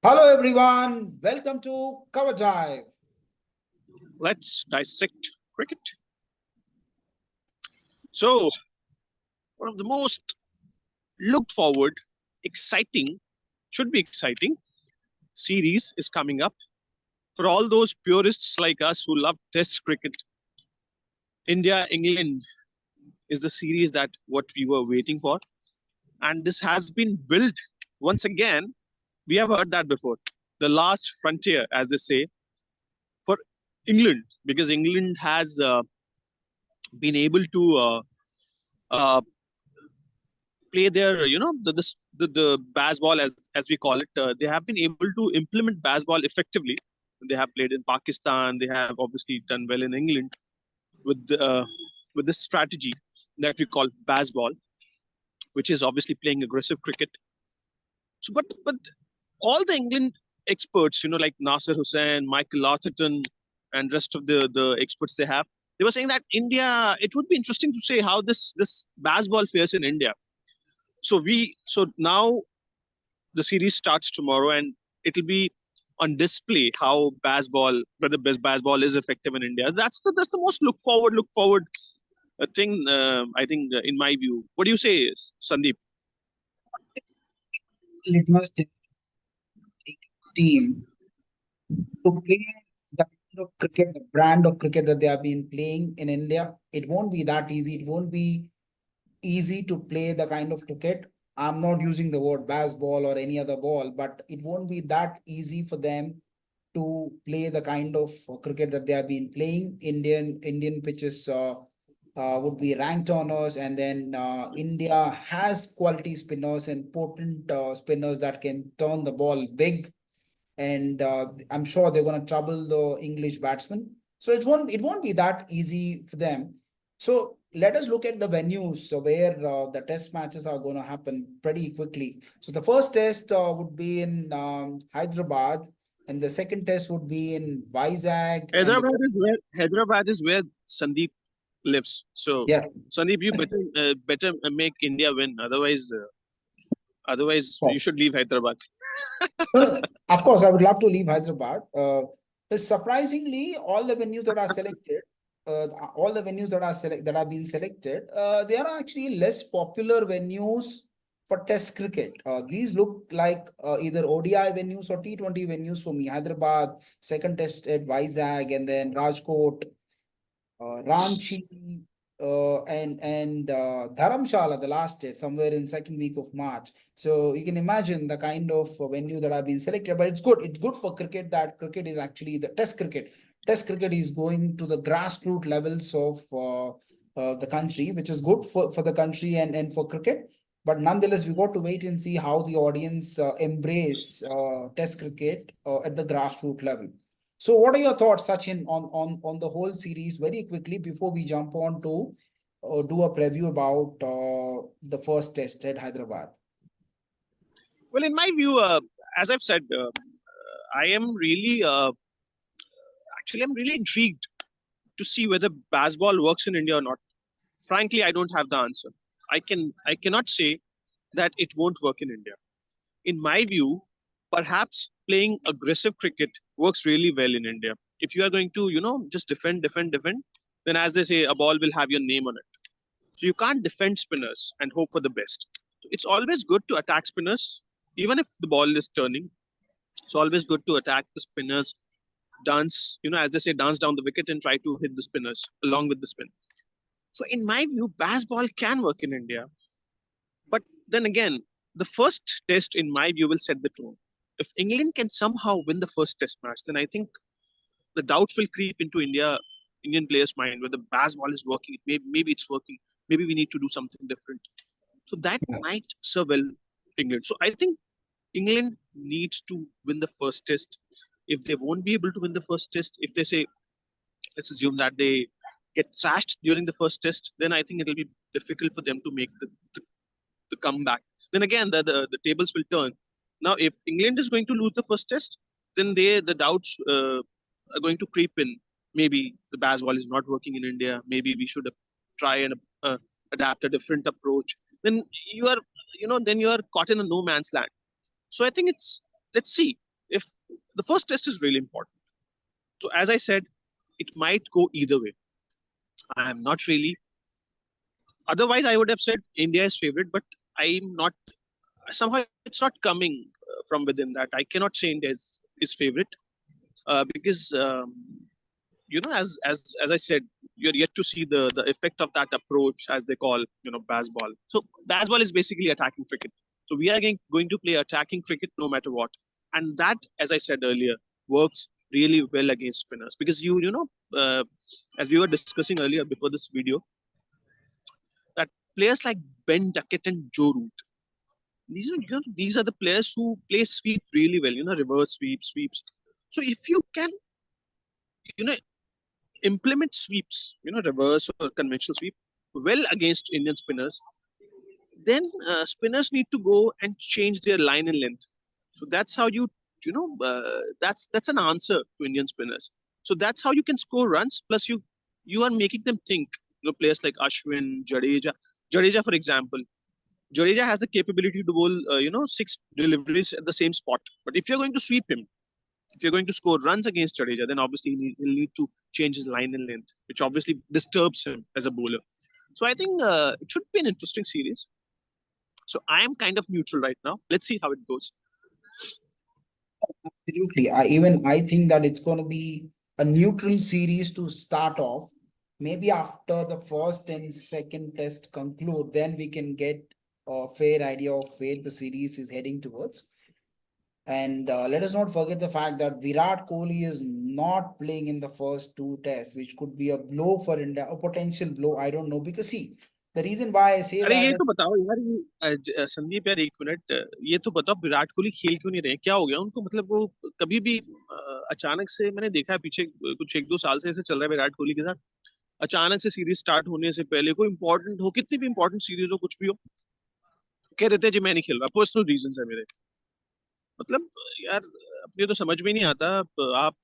Hello everyone, welcome to Cover Drive. Let's dissect cricket. So, one of the most looked forward, exciting, should be exciting, series is coming up. For all those purists like us who love Test cricket, India England is the series that what we were waiting for. And this has been built once again. We have heard that before. The last frontier, as they say, for England, because England has been able to uh, play their the baseball as we call it. They have been able to implement baseball effectively. They have played in Pakistan. They have obviously done well in England with this strategy that we call baseball, which is obviously playing aggressive cricket. So but all the England experts, like Nasser Hussain, Michael Atherton, and rest of the experts they were saying that India, it would be interesting to say how this baseball fares in India. So now the series starts tomorrow, and it'll be on display how baseball, whether best baseball is effective in India. That's the most look forward thing. I think, in my view. What do you say, Sandeep? Litmus test team to play the kind of cricket, the brand of cricket that they have been playing in India. It won't be that easy. It won't be easy to play the kind of cricket. I'm not using the word baseball or any other ball, but it won't be that easy for them to play the kind of cricket that they have been playing. Indian pitches would be ranked on us, and then India has quality spinners and potent spinners that can turn the ball big, and I'm sure they're going to trouble the English batsmen. So it won't be that easy for them. So let us look at the venues where the test matches are going to happen pretty quickly. So the first test would be in Hyderabad, and the second test would be in Vizag, and the Hyderabad is where Sandeep lives. So yeah, Sandeep, you better make India win. Otherwise of you should leave Hyderabad. of course, I would love to leave Hyderabad. But surprisingly, all the venues that are selected, all the venues that have been selected, they are actually less popular venues for Test cricket. These look like either ODI venues or T20 venues for me. Hyderabad, second test at Vizag, and then Rajkot, Ranchi, and Dharamshala, the last date, somewhere in second week of March. So you can imagine the kind of venue that have been selected. But it's good. It's good for cricket that cricket is actually the Test cricket. Test cricket is going to the grassroots levels of the country, which is good for the country and for cricket. But nonetheless, we got to wait and see how the audience embrace Test cricket at the grassroots level. So, what are your thoughts, Sachin, on the whole series very quickly before we jump on to do a preview about the first test at Hyderabad? Well, in my view, as I've said, I am really, actually, I'm really intrigued to see whether baseball works in India or not. Frankly, I don't have the answer. I cannot say that it won't work in India. In my view, perhaps playing aggressive cricket works really well in India. If you are going to, just defend, then as they say, a ball will have your name on it. So you can't defend spinners and hope for the best. So it's always good to attack spinners, even if the ball is turning. It's always good to attack the spinners, dance, as they say, dance down the wicket and try to hit the spinners along with the spin. So in my view, baseball can work in India. But then again, the first test, in my view, will set the tone. If England can somehow win the first test match, then I think the doubts will creep into Indian players' mind whether baseball is working. Maybe it's working. Maybe we need to do something different. So that might serve well England. So I think England needs to win the first test. If they won't be able to win the first test, if they say, let's assume that they get thrashed during the first test, then I think it'll be difficult for them to make the comeback. Then again, the tables will turn. Now, if England is going to lose the first test, then the doubts are going to creep in. Maybe the baseball is not working in India. Maybe we should try and adapt a different approach. Then you are, then you are caught in a no man's land. So I think it's let's see. if the first test is really important. So as I said, it might go either way. I am not really. Otherwise, I would have said India is favorite, but I'm not. Somehow, it's not coming from within that. I cannot say India is favorite because as I said, you're yet to see the effect of that approach, as they call baseball. So baseball is basically attacking cricket. So we are going to play attacking cricket no matter what, and that, as I said earlier, works really well against spinners because as we were discussing earlier before this video, that players like Ben Duckett and Joe Root, these are the players who play sweep really well. Reverse sweeps. So if you can you know implement sweeps, reverse or conventional sweep, well against Indian spinners, then spinners need to go and change their line and length. So that's how that's an answer to Indian spinners. So that's how you can score runs. Plus, you are making them think. Players like Ashwin, Jadeja, for example. Jadeja has the capability to bowl, 6 deliveries at the same spot. But if you're going to sweep him, if you're going to score runs against Jadeja, then obviously he'll need to change his line and length, which obviously disturbs him as a bowler. So I think it should be an interesting series. So I am kind of neutral right now. Let's see how it goes. Absolutely. I think that it's going to be a neutral series to start off. Maybe after the first and second test conclude, then we can get a fair idea of where the series is heading towards. And let us not forget the fact that Virat Kohli is not playing in the first 2 tests, which could be a blow for India, a potential blow. I don't know. Because see, the reason why I say अरे that ये is तो बताओ यार, संदीप यार, एक minute, ये तो बताओ विराट कोहली खेल क्यों नहीं रहे, क्या हो गया उनको? मतलब वो कभी भी अचानक से, मैंने देखा है पीछे कुछ 1-2 साल से ऐसे चल रहा है विराट कोहली के साथ, अचानक से सीरीज स्टार्ट होने से पहले, कोई इंपॉर्टेंट हो, कितनी भी इंपॉर्टेंट सीरीज हो, कुछ भी हो, कह देते हैं जी मैं नहीं खेल रहा, पर्सनल रीजन है मेरे। मतलब यार, अपने तो समझ में नहीं आता। आप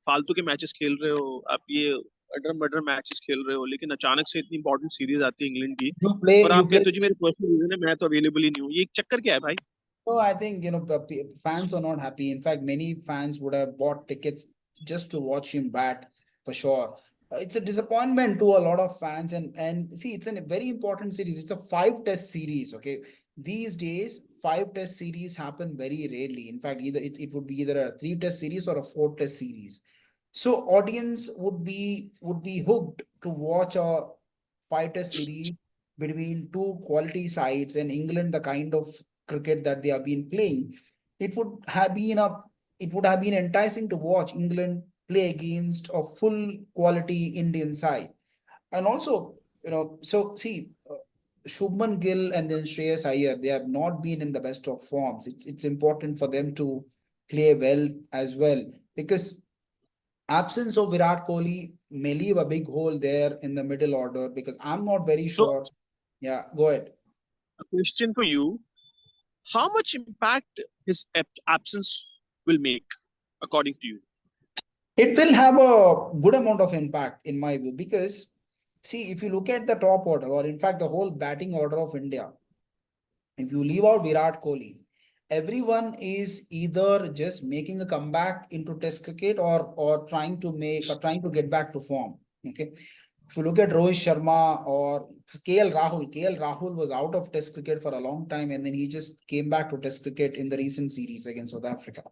फालतू के मैचेस खेल रहे हो, आप ये अडर मडर मैचेस खेल रहे हो, लेकिन अचानक से इतनी इंपॉर्टेंट सीरीज आती है इंग्लैंड की, और you आप play. कहते हो जी मेरे पर्सनल रीजन है, मैं तो अवेलेबल ही नहीं हूँ। ये एक चक्कर क्या है भाई? So I think fans are not happy. In fact, many fans would have bought tickets just to watch him bat for sure. It's a disappointment to a lot of fans, and see, it's a very important series. It's a 5 test series. Okay, these days 5 test series happen very rarely. In fact, it would be either a 3 test series or a 4 test series. So audience would be hooked to watch a 5 test series between two quality sides, and England, the kind of cricket that they have been playing, it would have been a it would have been enticing to watch England play against a full quality Indian side. And also, so see, Shubman Gill and then Shreyas Iyer, they have not been in the best of forms. It's important for them to play well as well, because absence of Virat Kohli may leave a big hole there in the middle order, because I'm not very So sure. Yeah, go ahead. a question for you: how much impact his absence will make, according to you? It will have a good amount of impact in my view, because see, if you look at the top order, or in fact the whole batting order of India, if you leave out Virat Kohli, everyone is either just making a comeback into Test cricket, or trying to get back to form. Okay. If you look at Rohit Sharma or KL Rahul was out of Test cricket for a long time, and then he just came back to Test cricket in the recent series against South Africa.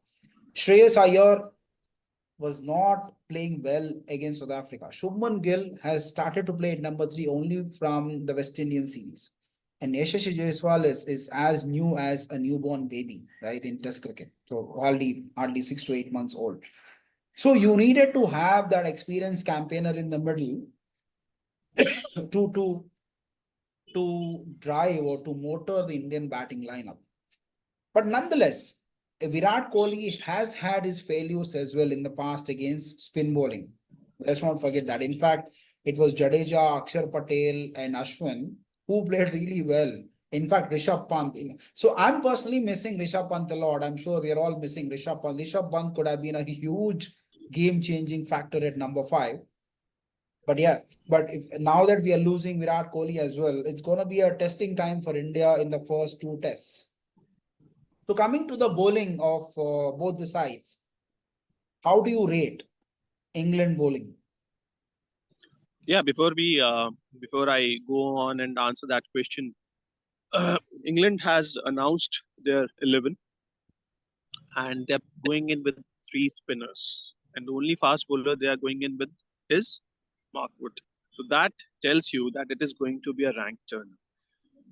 Shreyas Iyer was not playing well against South Africa. Shubman Gill has started to play at number 3 only from the West Indian series. And Yashashi Jaiswal is as new as a newborn baby, right, in Test cricket. So hardly 6 to 8 months old. So you needed to have that experienced campaigner in the middle to drive or to motor the Indian batting lineup. But nonetheless, Virat Kohli has had his failures as well in the past against spin bowling. Let's not forget that. In fact, it was Jadeja, Akshar Patel, and Ashwin who played really well. In fact, Rishabh Pant. So I'm personally missing Rishabh Pant a lot. I'm sure we're all missing Rishabh Pant. Rishabh Pant could have been a huge game-changing factor at number 5. But yeah, now that we are losing Virat Kohli as well, it's going to be a testing time for India in the first 2 tests. So coming to the bowling of both the sides, how do you rate England bowling? Yeah, before I go on and answer that question, England has announced their 11, and they're going in with three spinners, and the only fast bowler they are going in with is Mark Wood. So that tells you that it is going to be a rank turn.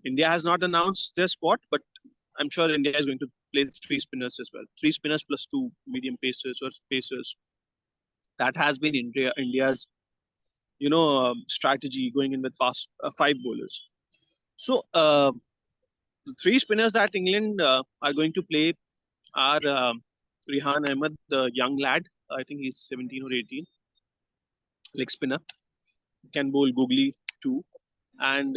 India has not announced their spot, but I'm sure India is going to play three spinners as well. Three spinners plus two medium pacers or spacers. That has been India's strategy going in with fast five bowlers. So the three spinners that England are going to play are Rehan Ahmed, the young lad. I think he's 17 or 18, leg spinner. Can bowl googly too. And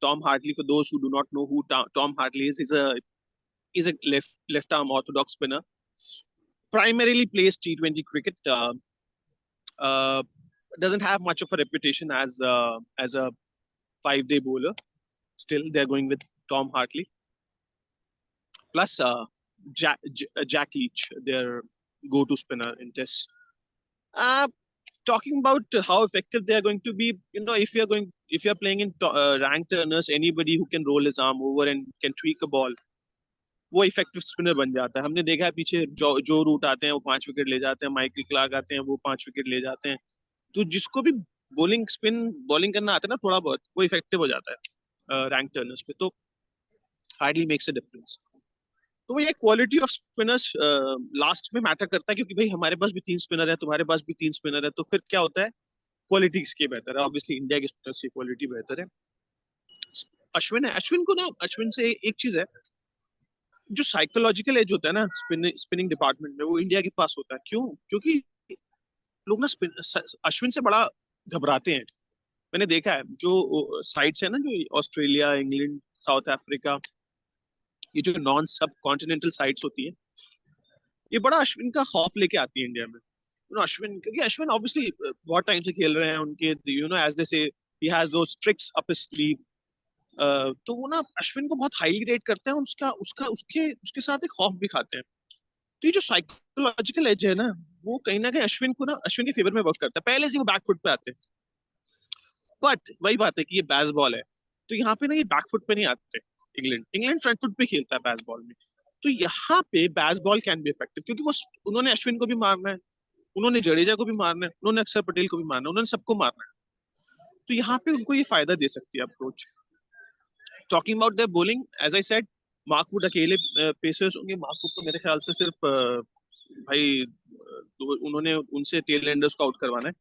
Tom Hartley. For those who do not know who Tom Hartley is, he's a left arm orthodox spinner. Primarily plays T20 cricket. Uh, doesn't have much of a reputation as a 5-day bowler. Still, they're going with Tom Hartley. Plus Jack Leach, their go-to spinner in tests. Uh, Talking about how effective they are going to be, if you're playing in rank turners, anybody who can roll his arm over and can tweak a ball, वो effective spinner बन जाता है. हमने देखा है पीछे जो root आते हैं वो 5 विकेट ले जाते हैं, माइकल क्लार्क आते हैं वो 5 विकेट ले जाते हैं. तो जिसको भी बॉलिंग करना आता है ना थोड़ा बहुत, वो इफेक्टिव हो जाता है रैंक टर्नर्स पे. तो हार्डली मेक्स अ डिफरेंस. तो ये क्वालिटी ऑफ स्पिनर्स लास्ट में मैटर करता है, क्योंकि भाई हमारे पास भी 3 स्पिनर है, तुम्हारे पास भी 3 स्पिनर है, तो फिर क्या होता है, क्वालिटी किसकी बेहतर है. ऑब्वियसली इंडिया के स्पिनर्स की क्वालिटी बेहतर है. अश्विन से एक चीज है, जो साइकोलॉजिकल एज होता है ना स्पिनिंग डिपार्टमेंट में, वो इंडिया के पास होता है. क्यों? क्योंकि लोग ना अश्विन से बड़ा घबराते हैं. मैंने देखा है जो साइट्स है ना, जो ऑस्ट्रेलिया, इंग्लैंड, साउथ अफ्रीका, ये जो नॉन सब कॉन्टिनेंटल साइट्स होती है, ये बड़ा अश्विन का खौफ लेके आती है इंडिया में. अश्विन, क्योंकि अश्विन ऑब्वियसली बहुत टाइम से खेल रहे हैं, उनके एज दे से he has those tricks up his sleeve. तो वो ना अश्विन को बहुत हाईली रेट करते हैं, उसका उसका उसके उसके साथ एक खौफ भी खाते हैं. तो ये जो साइकोलॉजिकल एज है ना कहीं ना कहीं अश्विन के फेवर में वर्क करता है. पहले से वो बैकफुट पे आते हैं, बट वही बात है कि ये बैस बॉल है, तो यहाँ पे ना ये बैकफुट पे नहीं आते. इंग्लैंड फ्रंट फुट पे खेलता है बैस बॉल में. तो यहाँ पे बैस बॉल कैन बी इफेक्टिव, क्योंकि उन्होंने अश्विन को भी मारना है, उन्होंने जडेजा को भी मारना है, उन्होंने अक्षर पटेल को भी मारना है, उन्होंने सबको मारना है. तो यहाँ पे उनको ये फायदा दे सकती है approach. Talking about their bowling, as I said, Mark Wood अकेले पेसर्स होंगे. मार्क वुड तो मेरे ख्याल से सिर्फ भाई उन्होंने उनसे टेल एंडर्स को आउट करवाना है.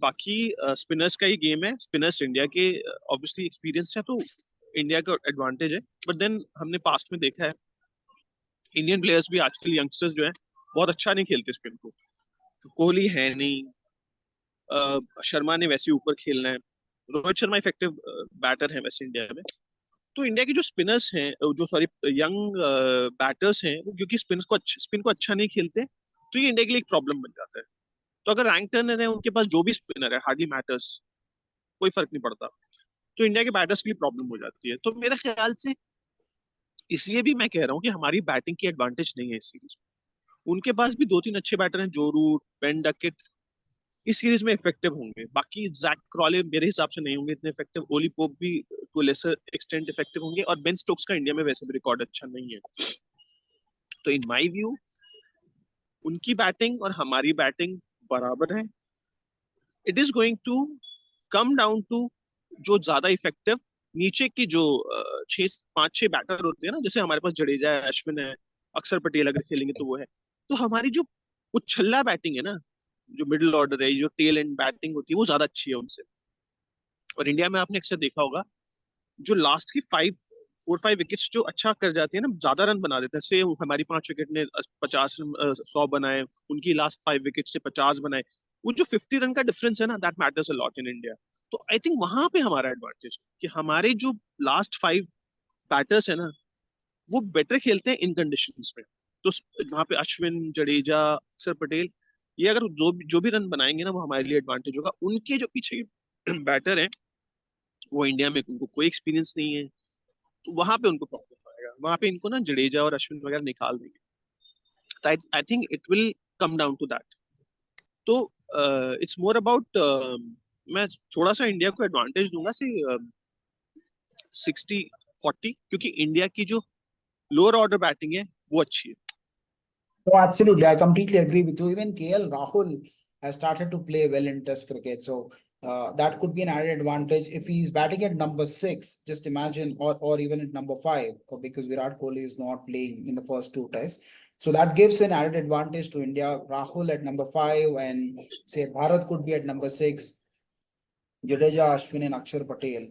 बाकी स्पिनर्स का ही गेम है. स्पिनर्स इंडिया के ऑब्वियसली एक्सपीरियंस है, तो इंडिया का एडवांटेज है. बट देन हमने पास्ट में देखा है इंडियन प्लेयर्स भी, आजकल यंगस्टर्स जो है बहुत अच्छा नहीं खेलते स्पिन को. कोहली है नहीं, शर्मा ने वैसे ऊपर खेलना है, रोहित शर्मा इफेक्टिव बैटर है वैसे इंडिया में. तो इंडिया के जो स्पिनर्स हैं, जो सॉरी यंग बैटर्स हैं, वो क्योंकि स्पिन को अच्छा नहीं खेलते, तो ये इंडिया के लिए एक प्रॉब्लम बन जाता है. तो अगर रैंक टर्नर है, उनके पास जो भी स्पिनर है, हार्डली मैटर्स, कोई फर्क नहीं पड़ता. तो इंडिया के बैटर्स के लिए प्रॉब्लम हो जाती है. तो मेरे ख्याल से इसलिए भी मैं कह रहा हूँ कि हमारी बैटिंग की एडवांटेज नहीं है इस सीरीज में. उनके पास भी 2-3 अच्छे बैटर हैं, जो रूट, बेन डकेट, इस सीरीज में इफेक्टिव होंगे. बाकी जैक क्रॉले मेरे हिसाब से नहीं होंगे इतने इफेक्टिव. ओली पोप भी टू लेसर एक्सटेंट इफेक्टिव होंगे, और बेन स्टोक्स का इंडिया में वैसे भी रिकॉर्ड अच्छा नहीं है. तो इन माय व्यू उनकी बैटिंग और हमारी बैटिंग बराबर है. It is going to come down to जो ज्यादा इफेक्टिव नीचे की जो 5-6 बैटर होते हैं ना, जैसे हमारे पास जडेजा है, अश्विन है, अक्षर पटेल अगर खेलेंगे तो वो है. तो हमारी जो उछल्ला बैटिंग है ना, जो मिडिल ऑर्डर है, जो टेल एंड बैटिंग होती है, वो ज्यादा अच्छी है उनसे. और इंडिया में आपने अक्सर देखा होगा, जो लास्ट की 4-5 विकेट्स जो अच्छा कर जाती है ना, ज्यादा रन बना देते हैं. से हमारी 5 विकेट ने 100 बनाए, उनकी लास्ट 5 विकेट से 50 बनाए. वो जो 50 रन का डिफरेंस है ना, that matters a lot in India. तो आई थिंक वहां पे हमारा एडवांटेज, कि हमारे जो लास्ट 5 बैटर्स है ना, वो बेटर खेलते हैं इन कंडीशंस में. तो वहां पे अश्विन, जडेजा, अक्षर पटेल, ये अगर जो भी रन बनाएंगे ना, वो हमारे लिए एडवांटेज होगा. उनके जो पीछे बैटर हैं, वो इंडिया में उनको कोई एक्सपीरियंस नहीं है, तो वहां पे उनको प्रॉब्लम आएगा. वहां पे इनको ना जडेजा और अश्विन वगैरह निकाल देंगे. तो I think it will come down to that. तो इट्स मोर अबाउट, मैं थोड़ा सा इंडिया को एडवांटेज दूंगा से 60-40, क्योंकि इंडिया की जो लोअर ऑर्डर बैटिंग है वो अच्छी है. No, absolutely. I completely agree with you. Even KL Rahul has started to play well in Test cricket. So that could be an added advantage. If he's batting at number 6, just imagine, or even at number 5, because Virat Kohli is not playing in the first 2 tests. So that gives an added advantage to India. Rahul at number 5, and say Bharat could be at number 6. Jadeja, Ashwin, and Akshar Patel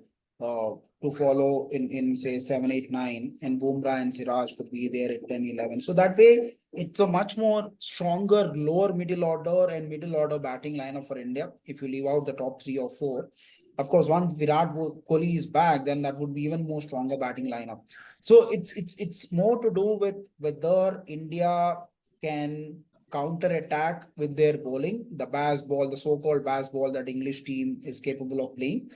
to follow in say 7, 8, 9, and Bumrah and Siraj could be there at 10, 11. So that way, it's a much more stronger lower middle order and middle order batting lineup for India. If you leave out the top 3 or 4, of course, once Virat Kohli is back, then that would be even more stronger batting lineup. So it's more to do with whether India can counter attack with their bowling, the Baz ball, the so-called Baz ball that English team is capable of playing.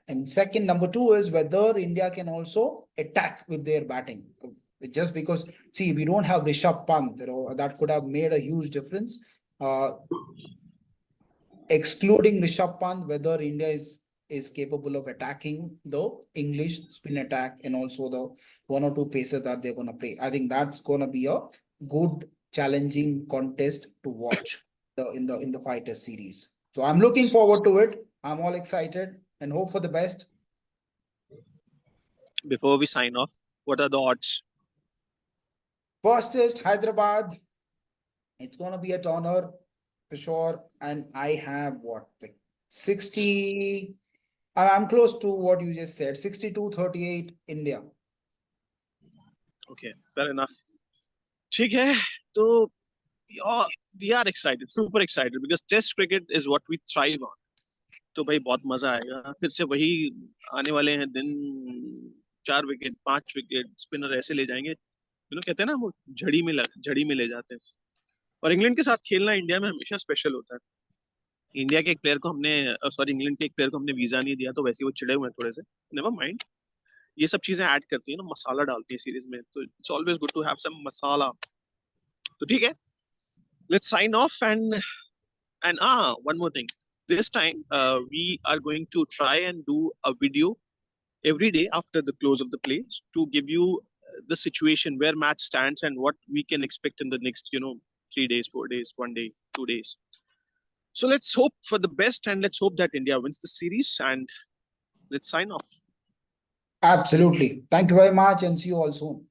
And second, number 2 is whether India can also attack with their batting. Just because, see, we don't have Rishabh Pant, that could have made a huge difference. Excluding Rishabh Pant, whether India is capable of attacking the English spin attack and also the 1 or 2 paces that they're going to play. I think that's going to be a good challenging contest to watch in the 5 test series. So I'm looking forward to it. I'm all excited and hope for the best. Before we sign off, what are the odds? First test, Hyderabad. It's going to be a turner for sure. And I have what, like 60. I'm close to what you just said, 62-38 India. Okay, fair enough. ठीक है, तो we are excited, super excited, because Test cricket is what we thrive on. तो भाई बहुत मजा आएगा. फिर से वही आने वाले हैं दिन, 4 विकेट 5 विकेट स्पिनर ऐसे ले जाएंगे, कहते हैं ना वो झड़ी में ले जाते हैं. और इंग्लैंड के साथ खेलना इंडिया में हमेशा स्पेशल होता है. इंडिया के एक प्लेयर को हमने इंग्लैंड के एक प्लेयर को हमने वीजा नहीं दिया, तो वैसे वो चिड़े हुए हैं थोड़े से. नेवर माइंड, ये सब चीजें ऐड करती है ना, मसाला डालती है सीरीज में, तो it's always good to have some masala. तो ठीक है, let's sign off. And one more thing. This time we are going to try and do a video every day after the close of the plays to give you the situation where match stands and what we can expect in the next 3 days, 4 days, 1 day, 2 days. So let's hope for the best and let's hope that India wins the series, and let's sign off. Absolutely. Thank you very much and see you all soon.